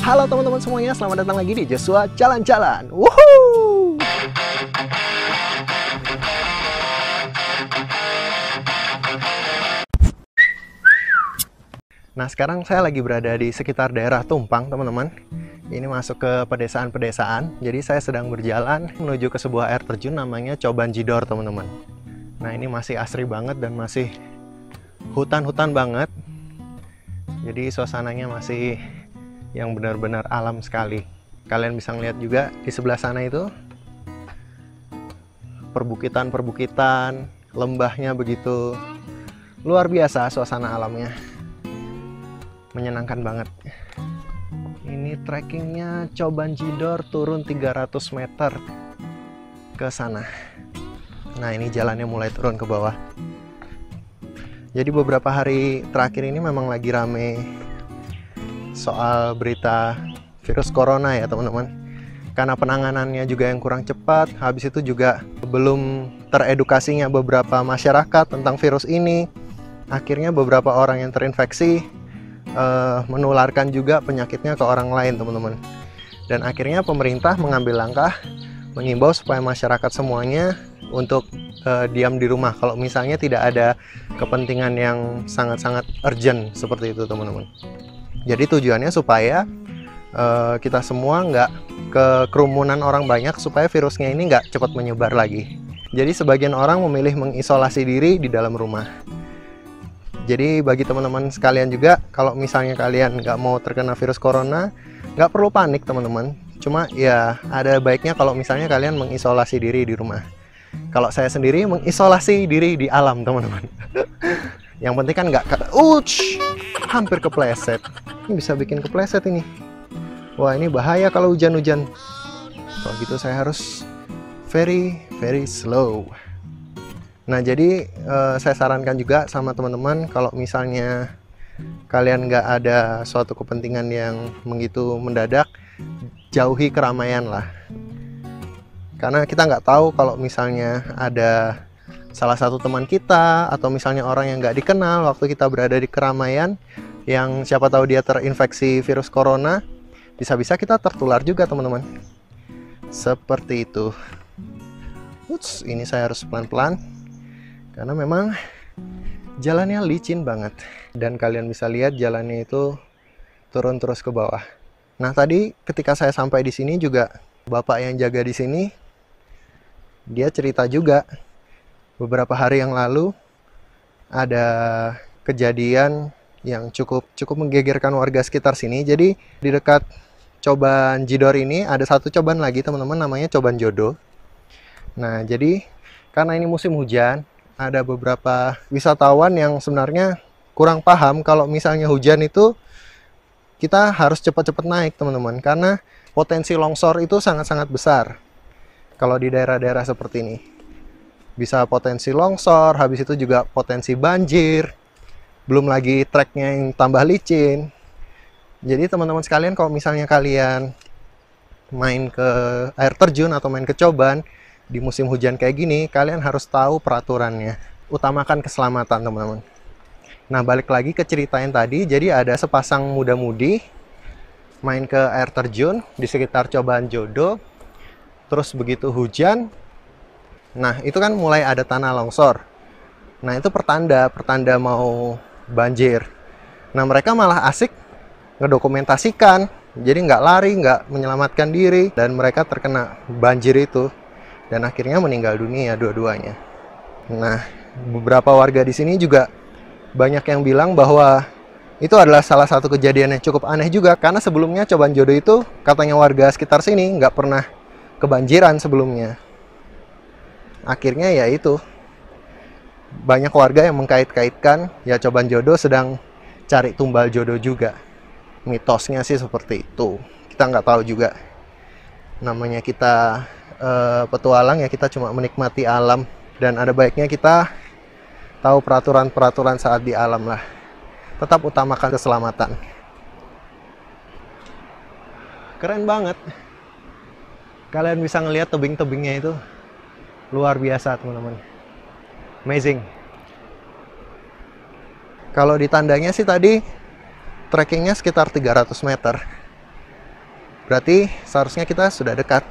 Halo teman-teman semuanya, selamat datang lagi di Joshua Jalan-Jalan. Woohoo! Nah, sekarang saya lagi berada di sekitar daerah Tumpang, teman-teman. Ini masuk ke pedesaan-pedesaan. Jadi saya sedang berjalan menuju ke sebuah air terjun namanya Coban Jidor, teman-teman. Nah, ini masih asri banget dan masih hutan-hutan banget. Jadi suasananya masih yang benar-benar alam sekali. Kalian bisa ngeliat juga di sebelah sana itu perbukitan-perbukitan, lembahnya begitu luar biasa suasana alamnya. Menyenangkan banget. Ini trekkingnya Coban Jidor turun 300 meter ke sana. Nah, ini jalannya mulai turun ke bawah. Jadi beberapa hari terakhir ini memang lagi rame soal berita virus corona ya teman-teman. Karena penanganannya juga yang kurang cepat, habis itu juga belum teredukasinya beberapa masyarakat tentang virus ini. Akhirnya beberapa orang yang terinfeksi menularkan juga penyakitnya ke orang lain, teman-teman. Dan akhirnya pemerintah mengambil langkah mengimbau supaya masyarakat semuanya untuk diam di rumah kalau misalnya tidak ada kepentingan yang sangat-sangat urgent seperti itu, teman-teman. Jadi tujuannya supaya kita semua nggak ke kerumunan orang banyak supaya virusnya ini nggak cepat menyebar lagi. Jadi sebagian orang memilih mengisolasi diri di dalam rumah. Jadi bagi teman-teman sekalian juga, kalau misalnya kalian nggak mau terkena virus corona, nggak perlu panik teman-teman. Cuma ya ada baiknya kalau misalnya kalian mengisolasi diri di rumah. Kalau saya sendiri mengisolasi diri di alam, teman-teman. Yang penting kan nggak hampir kepleset. Ini bisa bikin kepleset ini. Wah, ini bahaya kalau hujan-hujan. Kalau gitu saya harus very slow. Nah, jadi saya sarankan juga sama teman-teman kalau misalnya kalian nggak ada suatu kepentingan yang begitu mendadak, jauhi keramaian lah. Karena kita nggak tahu kalau misalnya ada salah satu teman kita atau misalnya orang yang nggak dikenal waktu kita berada di keramaian yang siapa tahu dia terinfeksi virus corona, bisa-bisa kita tertular juga, teman-teman. Seperti itu. Ini saya harus pelan-pelan karena memang jalannya licin banget dan kalian bisa lihat jalannya itu turun terus ke bawah. Nah, tadi ketika saya sampai di sini juga bapak yang jaga di sini dia cerita juga beberapa hari yang lalu ada kejadian yang cukup menggegerkan warga sekitar sini. Jadi di dekat Coban Jidor ini ada satu coban lagi, teman-teman, namanya Coban Jodoh. Nah, jadi karena ini musim hujan, ada beberapa wisatawan yang sebenarnya kurang paham kalau misalnya hujan itu kita harus cepat-cepat naik, teman-teman, karena potensi longsor itu sangat-sangat besar kalau di daerah-daerah seperti ini. Bisa potensi longsor, habis itu juga potensi banjir, belum lagi treknya yang tambah licin. Jadi teman-teman sekalian, kalau misalnya kalian main ke air terjun atau main ke coban di musim hujan kayak gini, kalian harus tahu peraturannya. Utamakan keselamatan, teman-teman. Nah, balik lagi ke cerita yang tadi. Jadi ada sepasang muda-mudi main ke air terjun di sekitar Coban Jodoh. Terus begitu hujan, nah itu kan mulai ada tanah longsor. Nah, itu pertanda mau banjir. Nah, mereka malah asik ngedokumentasikan. Jadi nggak lari, nggak menyelamatkan diri, dan mereka terkena banjir itu. Dan akhirnya meninggal dunia dua-duanya. Nah, beberapa warga di sini juga banyak yang bilang bahwa itu adalah salah satu kejadian yang cukup aneh juga. Karena sebelumnya Coban Jodoh itu katanya warga sekitar sini nggak pernah kebanjiran sebelumnya. Akhirnya ya itu, banyak warga yang mengkait-kaitkan ya Coban Jodoh sedang cari tumbal jodoh juga. Mitosnya sih seperti itu. Kita nggak tahu juga. Namanya kita petualang ya, kita cuma menikmati alam. Dan ada baiknya kita tahu peraturan-peraturan saat di alam lah. Tetap utamakan keselamatan. Keren banget. Kalian bisa ngelihat tebing-tebingnya itu. Luar biasa, teman-teman. Amazing. Kalau di tandanya sih tadi trekkingnya sekitar 300 meter. Berarti seharusnya kita sudah dekat.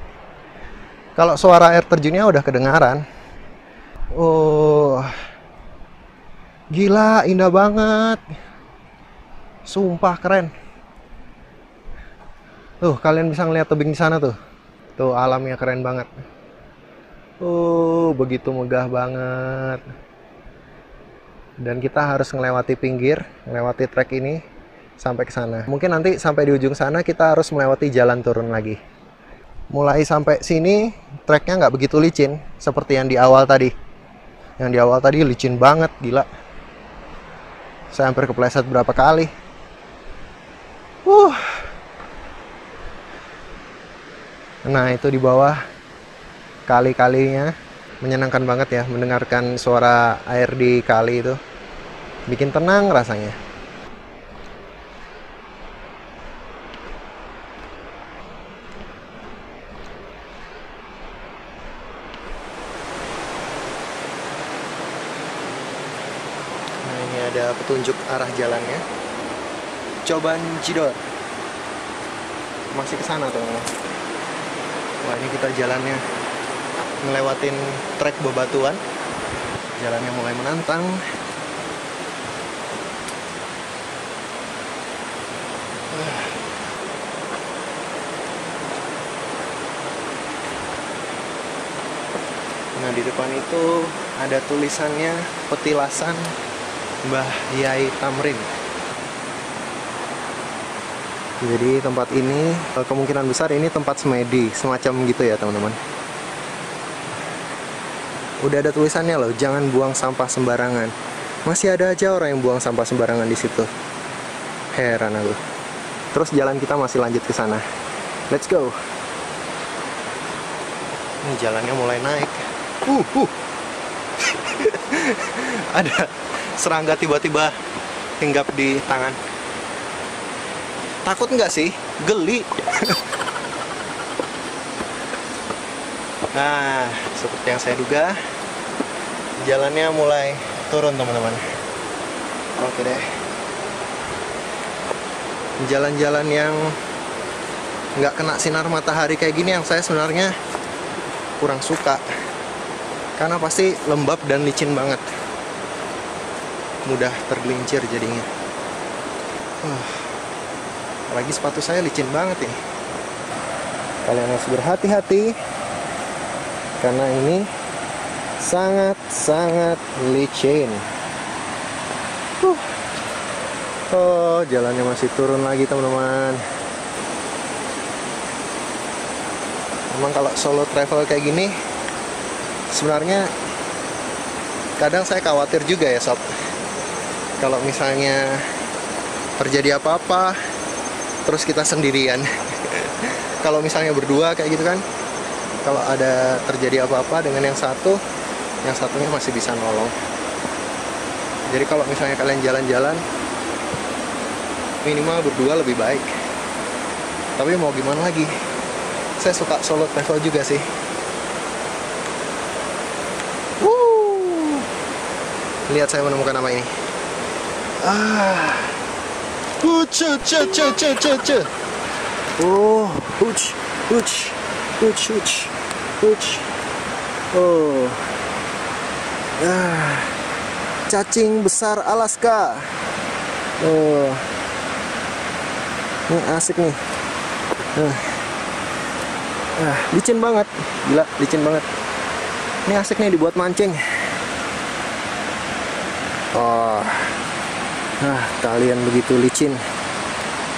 Kalau suara air terjunnya udah kedengaran. Oh, gila, indah banget. Sumpah keren. Tuh, kalian bisa ngeliat tebing di sana tuh. Tuh, alamnya keren banget. Begitu megah banget. Dan kita harus melewati pinggir, melewati trek ini sampai ke sana. Mungkin nanti sampai di ujung sana kita harus melewati jalan turun lagi. Mulai sampai sini treknya nggak begitu licin seperti yang di awal tadi. Yang di awal tadi licin banget, gila. Saya hampir kepleset berapa kali. Nah, itu di bawah kali-kalinya. Menyenangkan banget ya mendengarkan suara air di kali itu. Bikin tenang rasanya. Ada petunjuk arah jalannya. Coban Cidor. Masih ke sana tuh. Wah, ini kita jalannya ngelewatin trek bebatuan. Jalannya mulai menantang. Nah, di depan itu ada tulisannya petilasan Mbah Yai Tamrin. Jadi tempat ini kemungkinan besar ini tempat semedi, semacam gitu ya teman-teman. Udah ada tulisannya loh, jangan buang sampah sembarangan. Masih ada aja orang yang buang sampah sembarangan di situ. Heran aku. Terus jalan kita masih lanjut ke sana. Let's go. Ini jalannya mulai naik. Ada serangga tiba-tiba hinggap di tangan. Takut nggak sih? Geli. Nah, seperti yang saya duga, jalannya mulai turun teman-teman. Oke deh. Jalan-jalan yang nggak kena sinar matahari kayak gini yang saya sebenarnya kurang suka. Karena pasti lembab dan licin banget. Mudah tergelincir jadinya. Apalagi sepatu saya licin banget ini. Kalian harus berhati-hati karena ini sangat-sangat licin. Oh, jalannya masih turun lagi teman-teman. Memang kalau solo travel kayak gini sebenarnya kadang saya khawatir juga ya sob. Kalau misalnya terjadi apa-apa terus kita sendirian. Kalau misalnya berdua kayak gitu kan, kalau ada terjadi apa-apa dengan yang satunya masih bisa nolong. Jadi kalau misalnya kalian jalan-jalan, minimal berdua lebih baik. Tapi mau gimana lagi, saya suka solo travel juga sih. Lihat saya menemukan nama ini. Cacing besar Alaska. Ini asik nih. Licin banget, gila, licin banget. Ini asik nih dibuat mancing. Kalian begitu licin.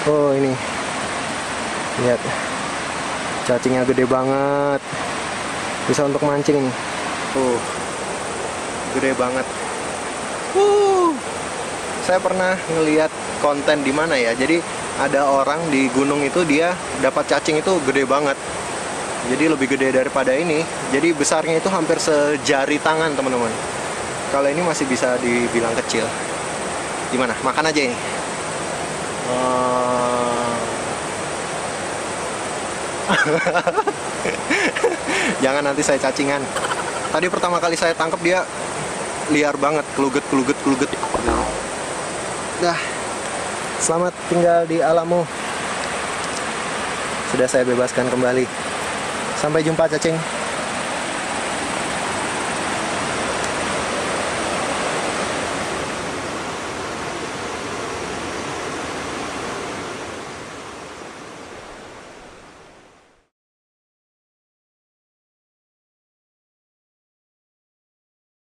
Ini lihat, cacingnya gede banget, bisa untuk mancing ini. Gede banget. Saya pernah ngelihat konten di mana ya, jadi ada orang di gunung itu dia dapat cacing itu gede banget, jadi lebih gede daripada ini. Jadi besarnya itu hampir sejari tangan teman-teman. Kalau ini masih bisa dibilang kecil. Gimana? Makan aja ini. Jangan nanti saya cacingan. Tadi pertama kali saya tangkap dia liar banget, keluget. Dah, selamat tinggal di alammu. sudah saya bebaskan kembali. Sampai jumpa cacing.